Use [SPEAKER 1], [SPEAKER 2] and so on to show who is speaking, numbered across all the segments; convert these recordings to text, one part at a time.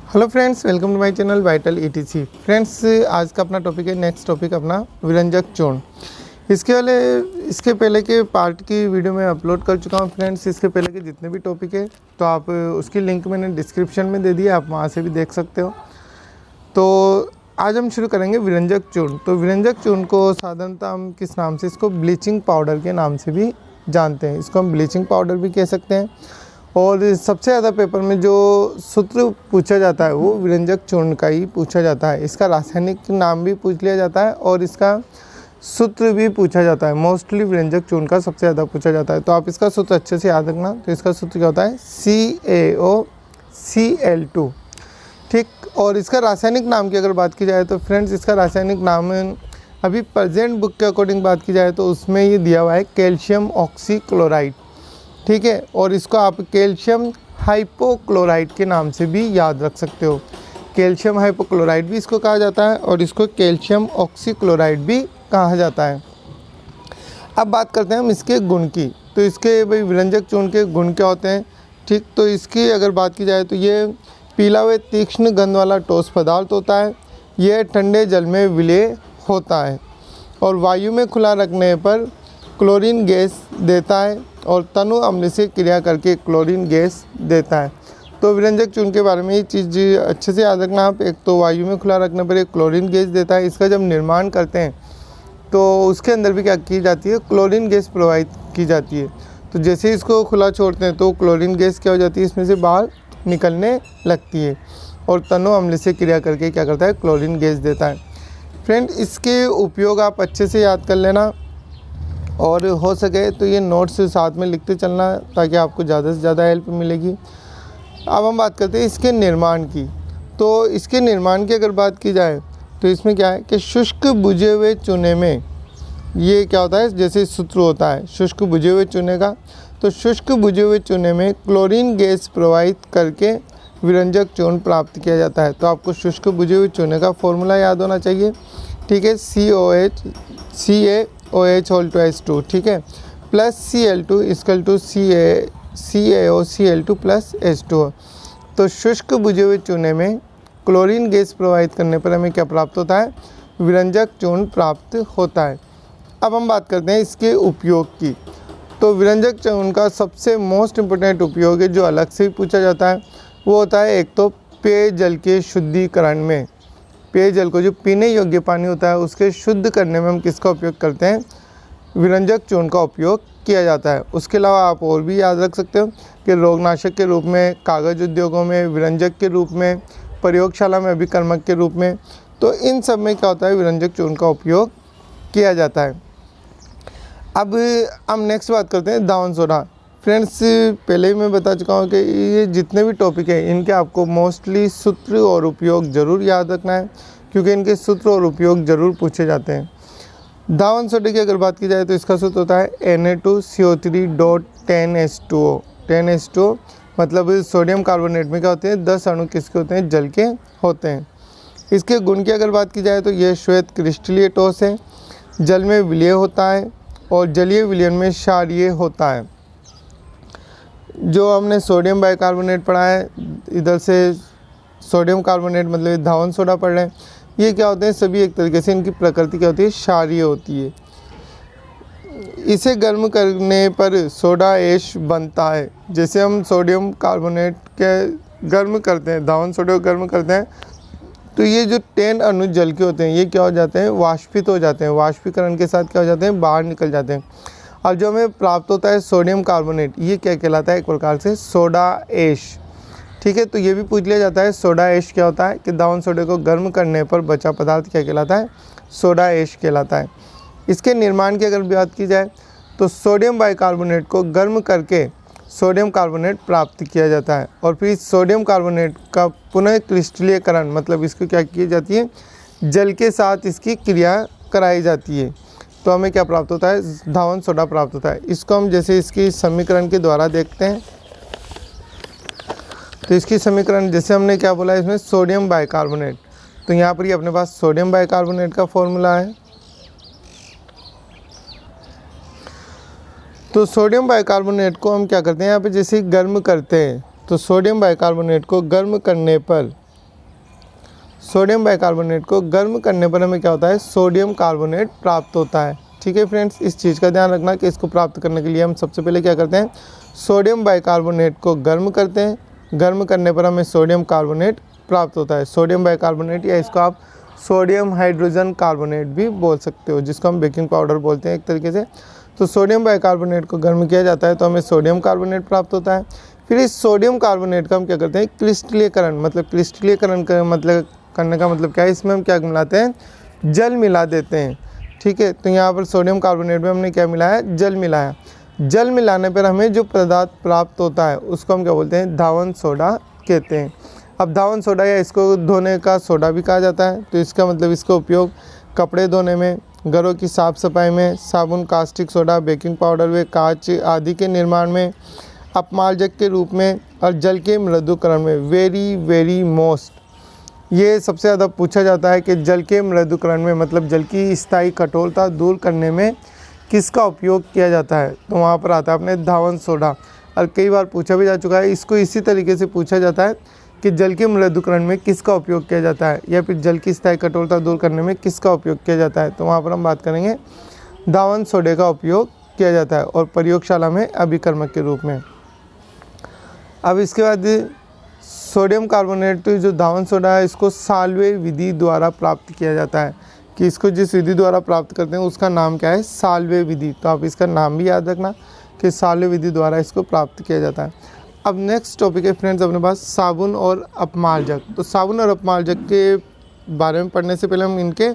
[SPEAKER 1] Hello friends, welcome to my channel vital etc. Friends, आज का अपना टॉपिक है, नेक्स्ट टॉपिक अपना विरंजक चूर्ण। इसके पहले के पार्ट की वीडियो मैं अपलोड कर चुका हूँ। फ्रेंड्स, इसके पहले के जितने भी टॉपिक है तो आप उसकी लिंक मैंने डिस्क्रिप्शन में दे दिया, आप वहाँ से भी देख सकते हो। तो आज हम शुरू करेंगे विरंजक चूर्ण। तो विरंजक चूर्ण को साधारणतः हम किस नाम से, इसको ब्लीचिंग पाउडर के नाम से भी जानते हैं। इसको हम ब्लीचिंग पाउडर भी कह सकते हैं। और सबसे ज़्यादा पेपर में जो सूत्र पूछा जाता है वो विरंजक चूर्ण का ही पूछा जाता है। इसका रासायनिक नाम भी पूछ लिया जाता है और इसका सूत्र भी पूछा जाता है। मोस्टली विरंजक चूर्ण का सबसे ज़्यादा पूछा जाता है। तो आप इसका सूत्र अच्छे से याद रखना। तो इसका सूत्र क्या होता है? CaOCl2। ठीक। और इसका रासायनिक नाम की अगर बात की जाए तो फ्रेंड्स, इसका रासायनिक नाम अभी प्रेजेंट बुक के अकॉर्डिंग बात की जाए तो उसमें ये दिया हुआ है कैल्शियम ऑक्सीक्लोराइड। ठीक है। और इसको आप कैल्शियम हाइपोक्लोराइड के नाम से भी याद रख सकते हो। कैल्शियम हाइपोक्लोराइड भी इसको कहा जाता है और इसको कैल्शियम ऑक्सीक्लोराइड भी कहा जाता है। अब बात करते हैं हम इसके गुण की। तो इसके भाई विरंजक चूर्ण के गुण क्या होते हैं? ठीक। तो इसकी अगर बात की जाए तो ये पीला व तीक्ष्ण गंध वाला ठोस पदार्थ होता है। यह ठंडे जल में विलय होता है और वायु में खुला रखने पर क्लोरीन गैस देता है और तनु अम्ल से क्रिया करके क्लोरीन गैस देता है। तो विरंजक चूर्ण के बारे में ये चीज़ अच्छे से याद रखना आप। एक तो वायु में खुला रखने पर एक क्लोरीन गैस देता है। इसका जब निर्माण करते हैं तो उसके अंदर भी क्या की जाती है? क्लोरीन गैस प्रोवाइड की जाती है। तो जैसे इसको खुला छोड़ते हैं तो क्लोरीन गैस क्या हो जाती है? इसमें से बाहर निकलने लगती है और तनु अम्ल से क्रिया करके क्या करता है? क्लोरीन गैस देता है। फ्रेंड, इसके उपयोग आप अच्छे से याद कर लेना और हो सके तो ये नोट्स साथ में लिखते चलना ताकि आपको ज़्यादा से ज़्यादा हेल्प मिलेगी। अब हम बात करते हैं इसके निर्माण की। तो इसके निर्माण की अगर बात की जाए तो इसमें क्या है कि शुष्क बुझे हुए चूने में ये क्या होता है? जैसे सूत्र होता है शुष्क बुझे हुए चूने का, तो शुष्क बुझे हुए चूने में क्लोरीन गैस प्रवाहित करके विरंजक चूर्ण प्राप्त किया जाता है। तो आपको शुष्क बुझे हुए चूने का फॉर्मूला याद होना चाहिए। ठीक है। CaOH2। ठीक है। Plus Cl2 equal to CaOCl2 plus H2। तो शुष्क बुझे हुए चूने में क्लोरीन गैस प्रवाहित करने पर हमें क्या प्राप्त होता है? विरंजक चूर्ण प्राप्त होता है। अब हम बात करते हैं इसके उपयोग की। तो विरंजक चूर्ण का सबसे मोस्ट इम्पोर्टेंट उपयोग है जो अलग से ही पूछा जाता है, वो होता है एक तो पेयजल के शुद्धिकरण में। पेयजल को, जो पीने योग्य पानी होता है, उसके शुद्ध करने में हम किसका उपयोग करते हैं? विरंजक चूर्ण का उपयोग किया जाता है। उसके अलावा आप और भी याद रख सकते हो कि रोगनाशक के रूप में, कागज़ उद्योगों में विरंजक के रूप में, प्रयोगशाला में अभिकर्मक के रूप में, तो इन सब में क्या होता है? विरंजक चूर्ण का उपयोग किया जाता है। अब हम नेक्स्ट बात करते हैं दावन सोडा। फ्रेंड्स, पहले ही मैं बता चुका हूँ कि ये जितने भी टॉपिक है इनके आपको मोस्टली सूत्र और उपयोग ज़रूर याद रखना है, क्योंकि इनके सूत्र और उपयोग ज़रूर पूछे जाते हैं। दावन सोडे की अगर बात की जाए तो इसका सूत्र होता है Na2CO3.10H2O। 10H2O मतलब सोडियम कार्बोनेट में क्या होते हैं? 10 अणु किसके होते हैं? जल के होते हैं। इसके गुण की अगर बात की जाए तो यह श्वेत क्रिस्टलीय ठोस है, जल में विलय होता है और जलीय विलयन में क्षारीय होता है। जो हमने सोडियम बाइकार्बोनेट पढ़ा है, इधर से सोडियम कार्बोनेट मतलब धावन सोडा पढ़ रहे हैं, ये क्या होते हैं? सभी एक तरीके से इनकी प्रकृति क्या होती है? क्षारीय होती है। इसे गर्म करने पर सोडा ऐश बनता है। जैसे हम सोडियम कार्बोनेट के गर्म करते हैं, धावन सोडा को गर्म करते हैं, तो ये जो 10 अणु जल के होते हैं ये क्या हो जाते हैं? वाष्पित हो जाते हैं। वाष्पीकरण के साथ क्या हो जाते हैं? बाहर निकल जाते हैं। और जो हमें प्राप्त होता है सोडियम कार्बोनेट, ये क्या कहलाता है? एक प्रकार से सोडा ऐश। ठीक है। तो ये भी पूछ लिया जाता है सोडा ऐश क्या होता है, कि दावन सोडे को गर्म करने पर बचा पदार्थ क्या कहलाता है? सोडा ऐश कहलाता है। इसके निर्माण की अगर बात की जाए तो सोडियम बाइकार्बोनेट को गर्म करके सोडियम कार्बोनेट प्राप्त किया जाता है और फिर सोडियम कार्बोनेट का पुनः क्रिस्टलीयकरण मतलब इसको क्या की जाती है? जल के साथ इसकी क्रिया कराई जाती है। तो हमें क्या प्राप्त होता है? धावन सोडा प्राप्त होता है। इसको हम जैसे इसकी समीकरण के द्वारा देखते हैं। तो इसकी समीकरण जैसे हमने क्या बोला, इसमें सोडियम बाइकार्बोनेट, तो यहाँ पर ही अपने पास सोडियम बाइकार्बोनेट का फॉर्मूला है। तो सोडियम बाइकार्बोनेट को हम क्या करते हैं? यहाँ पे जैसे गर्म करते हैं तो सोडियम बाइकार्बोनेट को गर्म करने पर सोडियम बाइकार्बोनेट को गर्म करने पर हमें क्या होता है, सोडियम कार्बोनेट प्राप्त होता है। ठीक है फ्रेंड्स, इस चीज़ का ध्यान रखना कि इसको प्राप्त करने के लिए हम सबसे पहले क्या करते हैं, सोडियम बाइकार्बोनेट को गर्म करते हैं। गर्म करने पर हमें सोडियम कार्बोनेट प्राप्त होता है, सोडियम बाइकार्बोनेट, या इसको आप सोडियम हाइड्रोजन कार्बोनेट भी बोल सकते हो, जिसको हम बेकिंग पाउडर बोलते हैं एक तरीके से। तो सोडियम बाइकार्बोनेट को गर्म किया जाता है तो हमें सोडियम कार्बोनेट प्राप्त होता है। फिर इस सोडियम कार्बोनेट का हम क्या करते हैं, क्रिस्टलीकरण, मतलब क्रिस्टलीकरण का मतलब करने का मतलब क्या है, इसमें हम क्या मिलाते हैं, जल मिला देते हैं। ठीक है, तो यहाँ पर सोडियम कार्बोनेट में हमने क्या मिलाया, जल मिलाया। जल मिलाने पर हमें जो पदार्थ प्राप्त होता है उसको हम क्या बोलते हैं, धावन सोडा कहते हैं। अब धावन सोडा या इसको धोने का सोडा भी कहा जाता है। तो इसका मतलब इसका उपयोग कपड़े धोने में, घरों की साफ़ सफाई में, साबुन, कास्टिक सोडा, बेकिंग पाउडर व कांच आदि के निर्माण में, अपमार्जक के रूप में और जल के मृदुकरण में। वेरी मोस्ट, ये सबसे ज़्यादा पूछा जाता है कि जल के मृदुकरण में मतलब जल की स्थायी कठोरता दूर करने में किसका उपयोग किया जाता है। तो वहाँ पर आता है अपने धावन सोडा, और कई बार पूछा भी जा चुका है। इसको इसी तरीके से पूछा जाता है कि जल के मृदुकरण में किसका उपयोग किया जाता है, या फिर जल की स्थायी कठोरता दूर करने में किसका उपयोग किया जाता है। तो वहाँ पर हम बात करेंगे धावन सोडे का उपयोग किया जाता है, और प्रयोगशाला में अभिकर्मक के रूप में। अब इसके बाद सोडियम कार्बोनेट जो धावन सोडा है, इसको साल्वे विधि द्वारा प्राप्त किया जाता है। कि इसको जिस विधि द्वारा प्राप्त करते हैं उसका नाम क्या है, साल्वे विधि। तो आप इसका नाम भी याद रखना कि साल्वे विधि द्वारा इसको प्राप्त किया जाता है। अब नेक्स्ट टॉपिक है फ्रेंड्स अपने पास साबुन और अपमार्जक। तो साबुन और अपमार्जक के बारे में पढ़ने से पहले हम इनके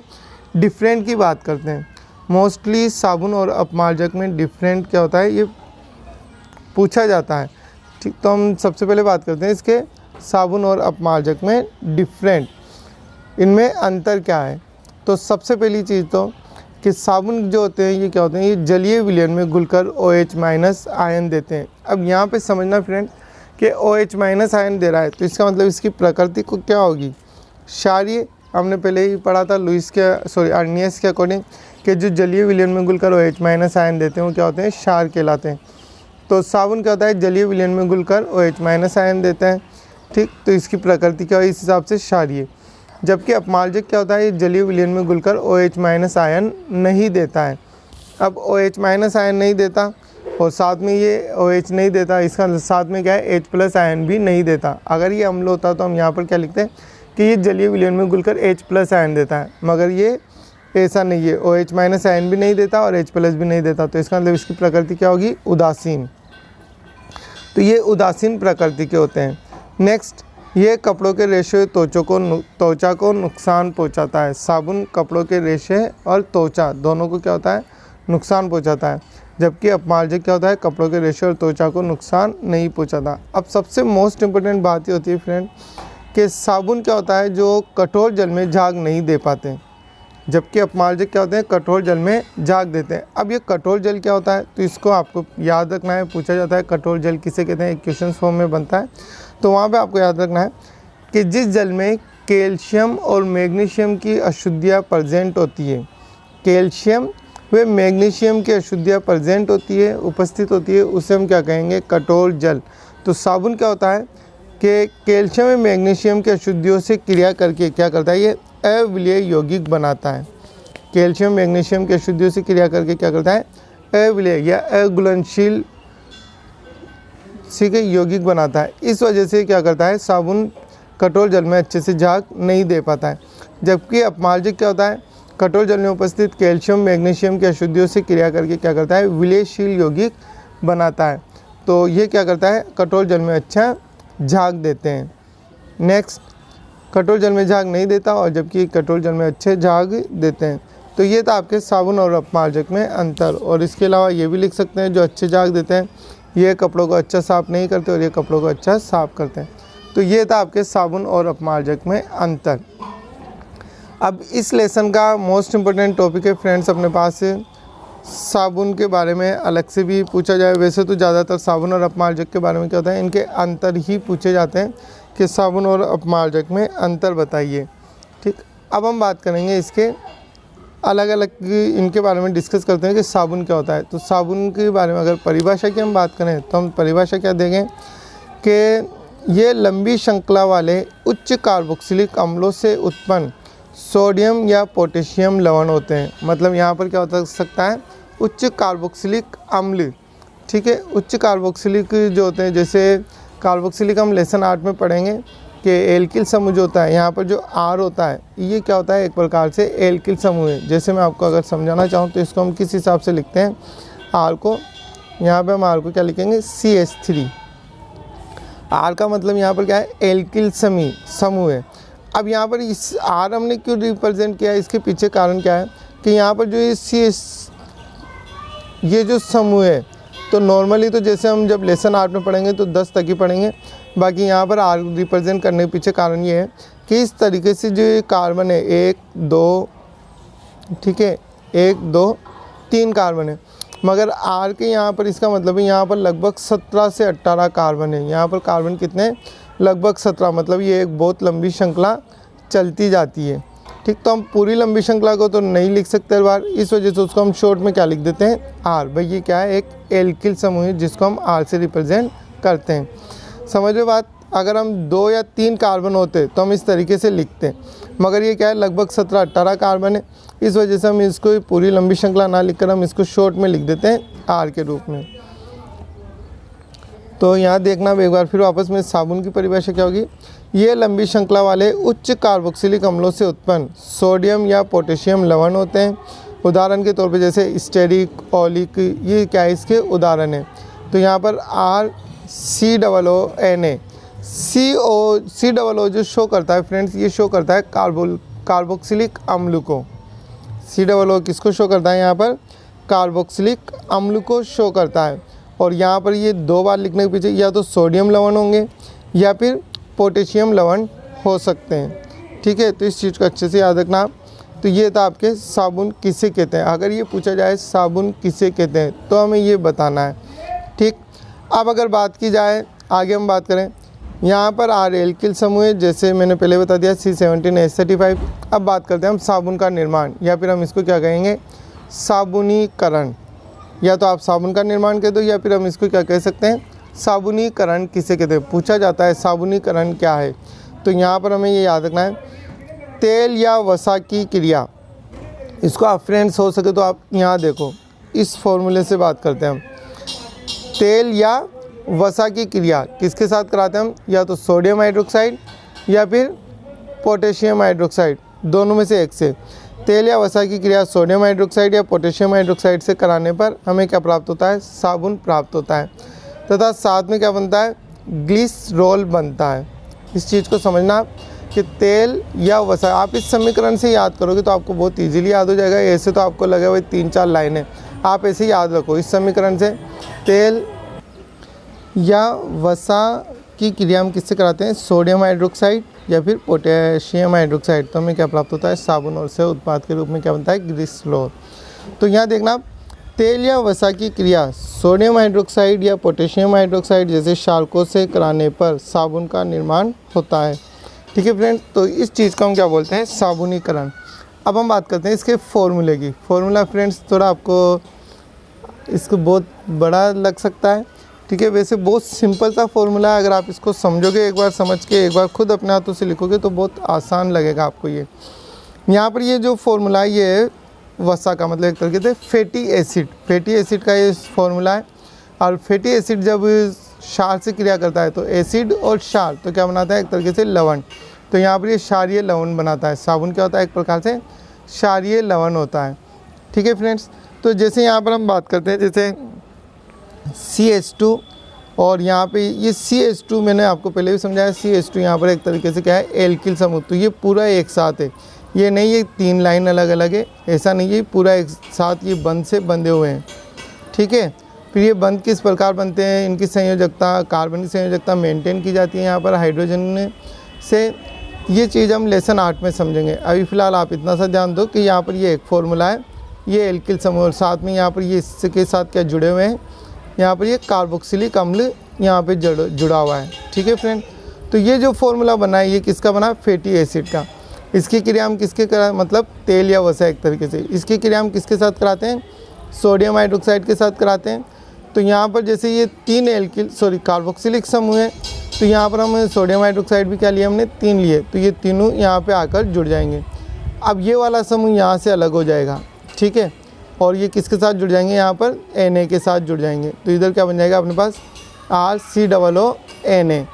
[SPEAKER 1] डिफरेंट की बात करते हैं। मोस्टली साबुन और अपमार्जक में डिफरेंट क्या होता है ये पूछा जाता है। ठीक, तो हम सबसे पहले बात करते हैं इसके साबुन और अपमार्जक में डिफरेंट, इनमें अंतर क्या है। तो सबसे पहली चीज़ तो कि साबुन जो होते हैं ये क्या होते हैं, ये जलीय विलयन में घुलकर OH- आयन देते हैं। अब यहाँ पे समझना फ्रेंड कि OH- आयन दे रहा है तो इसका मतलब इसकी प्रकृति को क्या होगी, क्षारीय। हमने पहले ही पढ़ा था अर्नियस के अकॉर्डिंग कि जो जलीय विलयन में घुलकर OH- आयन देते हैं वो क्या होते हैं, क्षार कहलाते हैं। तो साबुन क्या होता है, जलीय विलयन में घुलकर OH- आयन देता है। ठीक, तो इसकी प्रकृति क्या है, इस हिसाब से क्षारीय। जबकि अपमार्जक क्या होता है, ये जलीय विलयन में घुलकर OH- आयन नहीं देता है। अब OH- आयन नहीं देता और साथ में ये OH नहीं देता, इसका साथ में क्या है, H+ आयन भी नहीं देता। अगर ये अम्ल होता तो हम यहाँ पर क्या लिखते हैं कि ये जलीय विलयन में घुलकर H+ आयन देता है, मगर ये ऐसा नहीं है, OH- आयन भी नहीं देता और H+ भी नहीं देता। तो इसका मतलब इसकी प्रकृति क्या होगी, उदासीन। तो ये उदासीन प्रकृति के होते हैं। नेक्स्ट, ये कपड़ों के रेशे त्वचा को नुकसान पहुंचाता है। साबुन कपड़ों के रेशे और त्वचा दोनों को क्या होता है, नुकसान पहुंचाता है। जबकि अपमार्जक क्या होता है, कपड़ों के रेशे और त्वचा को नुकसान नहीं पहुंचाता। अब सबसे मोस्ट इम्पोर्टेंट बात ये होती है फ्रेंड कि साबुन क्या होता है, जो कठोर जल में झाग नहीं दे पाते, जबकि अपमार्जक क्या होते हैं, कठोर जल में झाग देते हैं। अब ये कठोर जल क्या होता है, तो इसको आपको याद रखना है, पूछा जाता है कठोर जल किसे कहते हैं, एक क्वेश्चन फॉर्म में बनता है। तो वहाँ पे आपको याद रखना है कि जिस जल में कैल्शियम और मैग्नीशियम की अशुद्धियाँ प्रेजेंट होती है, कैल्शियम व मैग्नीशियम की अशुद्धियाँ प्रेजेंट होती है, उपस्थित होती है, उसे हम क्या कहेंगे, कठोर जल। तो साबुन क्या होता है कि कैल्शियम व मैग्नीशियम की अशुद्धियों से क्रिया करके क्या करता है, ये अविलेय यौगिक बनाता है। कैल्शियम मैग्नीशियम की अशुद्धियों से क्रिया करके क्या करता है, अविलेय या अघुलनशील यौगिक बनाता है। इस वजह से क्या करता है, साबुन कठोर जल में अच्छे से झाग नहीं दे पाता है। जबकि अपमार्जक क्या होता है, कठोर जल में उपस्थित कैल्शियम मैग्नीशियम की अशुद्धियों से क्रिया करके क्या करता है, विलयशील यौगिक बनाता है। तो ये क्या करता है, कठोर जल में अच्छा झाग देते हैं। नेक्स्ट, कठोर जल में झाग नहीं देता और जबकि कठोर जल में अच्छे झाग देते हैं। तो ये था आपके साबुन और अपमार्जक में अंतर। और इसके अलावा ये भी लिख सकते हैं, जो अच्छे झाग देते हैं ये कपड़ों को अच्छा साफ़ नहीं करते और ये कपड़ों को अच्छा साफ़ करते हैं। तो ये था आपके साबुन और अपमार्जक में अंतर। अब इस लेसन का मोस्ट इम्पोर्टेंट टॉपिक है फ्रेंड्स अपने पास साबुन के बारे में अलग से भी पूछा जाए। वैसे तो ज़्यादातर साबुन और अपमार्जक के बारे में क्या होता है, इनके अंतर ही पूछे जाते हैं कि साबुन और अपमार्जक में अंतर बताइए। ठीक, अब हम बात करेंगे इसके अलग अलग इनके बारे में डिस्कस करते हैं कि साबुन क्या होता है। तो साबुन के बारे में अगर परिभाषा की हम बात करें तो हम परिभाषा क्या देंगे कि ये लंबी श्रृंखला वाले उच्च कार्बोक्सिलिक अम्लों से उत्पन्न सोडियम या पोटेशियम लवण होते हैं। मतलब यहाँ पर क्या हो सकता है, उच्च कार्बोक्सिलिक अम्ल, ठीक है। उच्च कार्बोक्सिलिक जो होते हैं, जैसे कार्बोक्सिलिक हम लेसन 8 में पढ़ेंगे कि एल्किल समूह जो होता है, यहाँ पर जो R होता है ये क्या होता है, एक प्रकार से एल्किल समूह है। जैसे मैं आपको अगर समझाना चाहूँ तो इसको हम किस हिसाब से लिखते हैं, R को, यहाँ पे हम R को क्या लिखेंगे, CH3। R का मतलब यहाँ पर क्या है, एल्किल समूह है। अब यहाँ पर इस R हमने क्यों रिप्रेजेंट किया है, इसके पीछे कारण क्या है कि यहाँ पर जो ये जो समूह है, तो नॉर्मली तो जैसे हम जब लेसन 8 में पढ़ेंगे तो 10 तक ही पढ़ेंगे। बाकी यहाँ पर R रिप्रेजेंट करने के पीछे कारण ये है कि इस तरीके से जो ये कार्बन है 1 2, ठीक है, 1 2 3 कार्बन है, मगर R के यहाँ पर इसका मतलब है यहाँ पर लगभग 17 से 18 कार्बन है। यहाँ पर कार्बन कितने, लगभग 17, मतलब ये एक बहुत लंबी श्रृंखला चलती जाती है, ठीक। तो हम पूरी लंबी श्रृंखला को तो नहीं लिख सकते हर बार, इस वजह से उसको हम शॉर्ट में क्या लिख देते हैं, R। भाई ये क्या है, एक एल्किल समूह है जिसको हम R से रिप्रेजेंट करते हैं। समझ लो बात। अगर हम 2 या 3 कार्बन होते तो हम इस तरीके से लिखते हैं, मगर ये क्या है, लगभग 17-18 कार्बन है, इस वजह से हम इसको पूरी लंबी श्रृंखला ना लिखकर हम इसको शॉर्ट में लिख देते हैं R के रूप में। तो यहाँ देखना एक बार फिर वापस में, साबुन की परिभाषा क्या होगी, ये लंबी श्रृंखला वाले उच्च कार्बोक्सिलिक अम्लों से उत्पन्न सोडियम या पोटेशियम लवण होते हैं। उदाहरण के तौर पे जैसे स्टेरिक, ओलिक, ये क्या है, इसके उदाहरण है। तो यहाँ पर RCOONA, COO जो शो करता है फ्रेंड्स, ये शो करता है कार्बोक्सिलिक अम्ल को। COO किसको शो करता है, यहाँ पर कार्बोक्सिलिक अम्ल को शो करता है। और यहाँ पर ये 2 बार लिखने के पीछे या तो सोडियम लवण होंगे या फिर पोटेशियम लवण हो सकते हैं, ठीक है। तो इस चीज़ को अच्छे से याद रखना आप। तो ये था आपके साबुन किसे कहते हैं। अगर ये पूछा जाए साबुन किसे कहते हैं तो हमें ये बताना है, ठीक। अब अगर बात की जाए, आगे हम बात करें, यहाँ पर R एल्किल समूह है, जैसे मैंने पहले बता दिया C17H35। अब बात करते हैं हम साबुन का निर्माण, या फिर हम इसको क्या कहेंगे, साबुनीकरण। या तो आप साबुन का निर्माण कह दो, या फिर हम इसको क्या कह सकते हैं, साबुनीकरण किसे कहते हैं। पूछा जाता है साबुनीकरण क्या है, तो यहाँ पर हमें ये याद रखना है, तेल या वसा की क्रिया। इसको आप फ्रेंड्स हो सके तो आप यहाँ देखो, इस फॉर्मूले से बात करते हैं हम। तेल या वसा की क्रिया किसके साथ कराते हैं हम, या तो सोडियम हाइड्रोक्साइड या फिर पोटेशियम हाइड्रोक्साइड, दोनों में से एक से। तेल या वसा की क्रिया सोडियम हाइड्रोक्साइड या पोटेशियम हाइड्रोक्साइड से कराने पर हमें क्या प्राप्त होता है, साबुन प्राप्त होता है। तथा साथ में क्या बनता है, ग्लिसरॉल बनता है। इस चीज़ को समझना कि तेल या वसा, आप इस समीकरण से याद करोगे तो आपको बहुत इजीली याद हो जाएगा। ऐसे तो आपको लगे हुए 3-4 लाइनें, आप ऐसे याद रखो इस समीकरण से। तेल या वसा की क्रिया हम किससे कराते हैं, सोडियम हाइड्रोक्साइड या फिर पोटेशियम हाइड्रोक्साइड, तो हमें क्या प्राप्त होता है, साबुन। और से उत्पाद के रूप में क्या बनता है, ग्लिसरॉल। तो यहाँ देखना, तेल या वसा की क्रिया सोडियम हाइड्रोक्साइड या पोटेशियम हाइड्रोक्साइड जैसे क्षारकों से कराने पर साबुन का निर्माण होता है, ठीक है फ्रेंड्स। तो इस चीज़ को हम क्या बोलते हैं, साबुनीकरण। अब हम बात करते हैं इसके फॉर्मूले की। फॉर्मूला फ्रेंड्स थोड़ा आपको इसको बहुत बड़ा लग सकता है, ठीक है, वैसे बहुत सिंपल सा फॉर्मूला है। अगर आप इसको समझोगे, एक बार समझ के एक बार खुद अपने हाथों से लिखोगे तो बहुत आसान लगेगा आपको। ये यहाँ पर ये जो फॉर्मूला है, ये वसा का मतलब एक तरीके से फैटी एसिड का ये फॉर्मूला है। और फैटी एसिड जब क्षार से क्रिया करता है तो एसिड और क्षार तो क्या बनाता है, एक तरीके से लवण। तो यहाँ पर ये क्षारीय लवण बनाता है। साबुन क्या होता है, एक प्रकार से क्षारीय लवण होता है, ठीक है फ्रेंड्स। तो जैसे यहाँ पर हम बात करते हैं, जैसे CH2, और यहाँ पे ये CH2 मैंने आपको पहले भी समझाया, CH2 यहाँ पर एक तरीके से क्या है, एल्किल समूह। तो ये पूरा एक साथ है, ये नहीं ये 3 लाइन अलग अलग है, ऐसा नहीं है, पूरा एक साथ ये बंध से बंधे हुए हैं, ठीक है। फिर ये बंध किस प्रकार बनते हैं, इनकी संयोजकता, कार्बन की संयोजकता मेंटेन की जाती है यहाँ पर हाइड्रोजन से। ये चीज़ हम लेसन 8 में समझेंगे। अभी फ़िलहाल आप इतना सा ध्यान दो कि यहाँ पर ये एक फॉर्मूला है, ये एल्किल समूह, और साथ में यहाँ पर ये इसके साथ क्या जुड़े हुए हैं, यहाँ पर ये कार्बोक्सिलिक अम्ल यहाँ पे जुड़ा हुआ है, ठीक है फ्रेंड। तो ये जो फॉर्मूला बना है, ये किसका बना, फैटी एसिड का। इसकी क्रिया हम किसके करा, मतलब तेल या वसा एक तरीके से। इसकी क्रिया हम किसके साथ कराते हैं, सोडियम हाइड्रोक्साइड के साथ कराते हैं। तो यहाँ पर जैसे ये 3 कार्बोक्सिलिक समूह है, तो यहाँ पर हम सोडियम हाइड्रोक्साइड भी क्या लिया हमने 3 लिए, तो ये तीनों यहाँ पे आकर जुड़ जाएंगे। अब ये वाला समूह यहाँ से अलग हो जाएगा, ठीक है, और ये किसके साथ जुड़ जाएंगे, यहाँ पर Na के साथ जुड़ जाएंगे। तो इधर क्या बन जाएगा अपने पास RCOONA,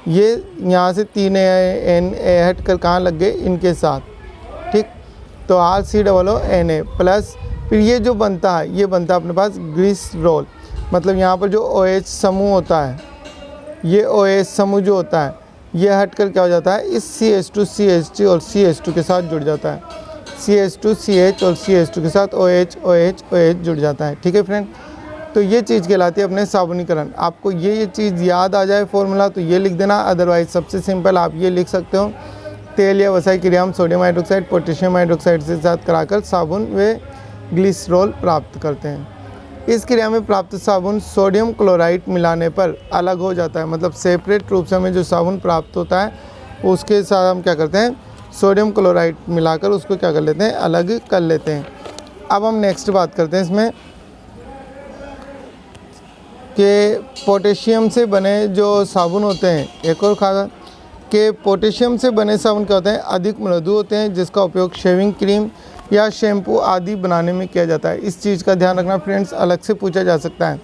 [SPEAKER 1] ये यहाँ से 3 Na हट कर कहाँ लग गए, इनके साथ, ठीक। तो RCOONA प्लस फिर ये जो बनता है, ये बनता है अपने पास ग्लिसरॉल, मतलब यहाँ पर जो OH समूह होता है, ये OH समूह जो होता है ये हट कर क्या हो जाता है, इस CH2CH3 और CH2 के साथ जुड़ जाता है, CH2CH और CH2 के साथ OH जुड़ जाता है, ठीक है फ्रेंड। तो ये चीज़ कहलाती है अपने साबुनीकरण। आपको ये चीज़ याद आ जाए फॉर्मूला तो ये लिख देना, अदरवाइज सबसे सिंपल आप ये लिख सकते हो, तेल या वसाई क्रिया हम सोडियम हाइड्रोक्साइड पोटेशियम हाइड्रोक्साइड से साथ कराकर साबुन व ग्लिसरॉल प्राप्त करते हैं। इस क्रिया में प्राप्त साबुन सोडियम क्लोराइड मिलाने पर अलग हो जाता है, मतलब सेपरेट रूप से हमें जो साबुन प्राप्त होता है उसके साथ हम क्या करते हैं, सोडियम क्लोराइड मिलाकर उसको क्या कर लेते हैं, अलग कर लेते हैं। अब हम नेक्स्ट बात करते हैं इसमें कि पोटेशियम से बने जो साबुन होते हैं, एक और खासा कि पोटेशियम से बने साबुन क्या होते हैं, अधिक मृदु होते हैं, जिसका उपयोग शेविंग क्रीम या शैम्पू आदि बनाने में किया जाता है। इस चीज़ का ध्यान रखना फ्रेंड्स, अलग से पूछा जा सकता है।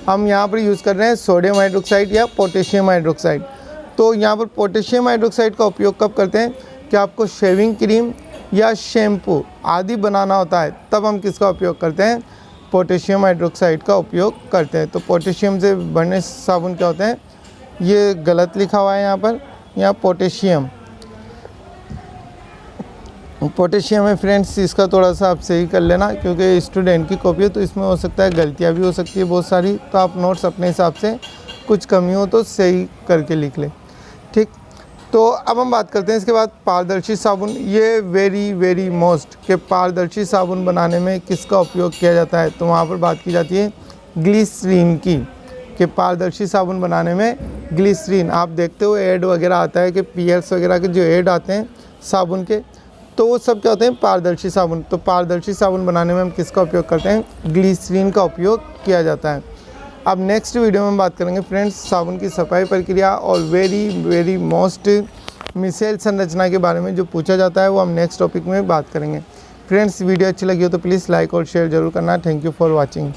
[SPEAKER 1] हम यहाँ पर यूज़ कर रहे हैं सोडियम हाइड्रोक्साइड या पोटेशियम हाइड्रोक्साइड। तो यहाँ पर पोटेशियम हाइड्रोक्साइड का उपयोग कब करते हैं कि आपको शेविंग क्रीम या शैम्पू आदि बनाना होता है, तब हम किसका उपयोग करते हैं, पोटेशियम हाइड्रोक्साइड का उपयोग करते हैं। तो पोटेशियम से बने साबुन क्या होते हैं, ये गलत लिखा हुआ है यहाँ पोटेशियम है फ्रेंड्स, इसका थोड़ा सा आप सही कर लेना, क्योंकि स्टूडेंट की कॉपी है तो इसमें हो सकता है गलतियाँ भी हो सकती है बहुत सारी, तो आप नोट्स अपने हिसाब से कुछ कमी हो तो सही करके लिख लें, ठीक। तो अब हम बात करते हैं इसके बाद पारदर्शी साबुन। ये वेरी मोस्ट के पारदर्शी साबुन बनाने में किसका उपयोग किया जाता है, तो वहाँ पर बात की जाती है ग्लिसरीन की, कि पारदर्शी साबुन बनाने में ग्लिसरीन, आप देखते हो ऐड वगैरह आता है कि पीएल्स वगैरह के जो ऐड आते हैं साबुन के, तो वो सब क्या होते हैं, पारदर्शी साबुन। तो पारदर्शी साबुन बनाने में हम किसका उपयोग करते हैं, ग्लिसरीन का उपयोग किया जाता है। अब नेक्स्ट वीडियो में हम बात करेंगे फ्रेंड्स साबुन की सफाई प्रक्रिया और वेरी मोस्ट मिसेल संरचना के बारे में जो पूछा जाता है, वो हम नेक्स्ट टॉपिक में बात करेंगे। फ्रेंड्स वीडियो अच्छी लगी हो तो प्लीज़ लाइक और शेयर जरूर करना। Thank you for watching.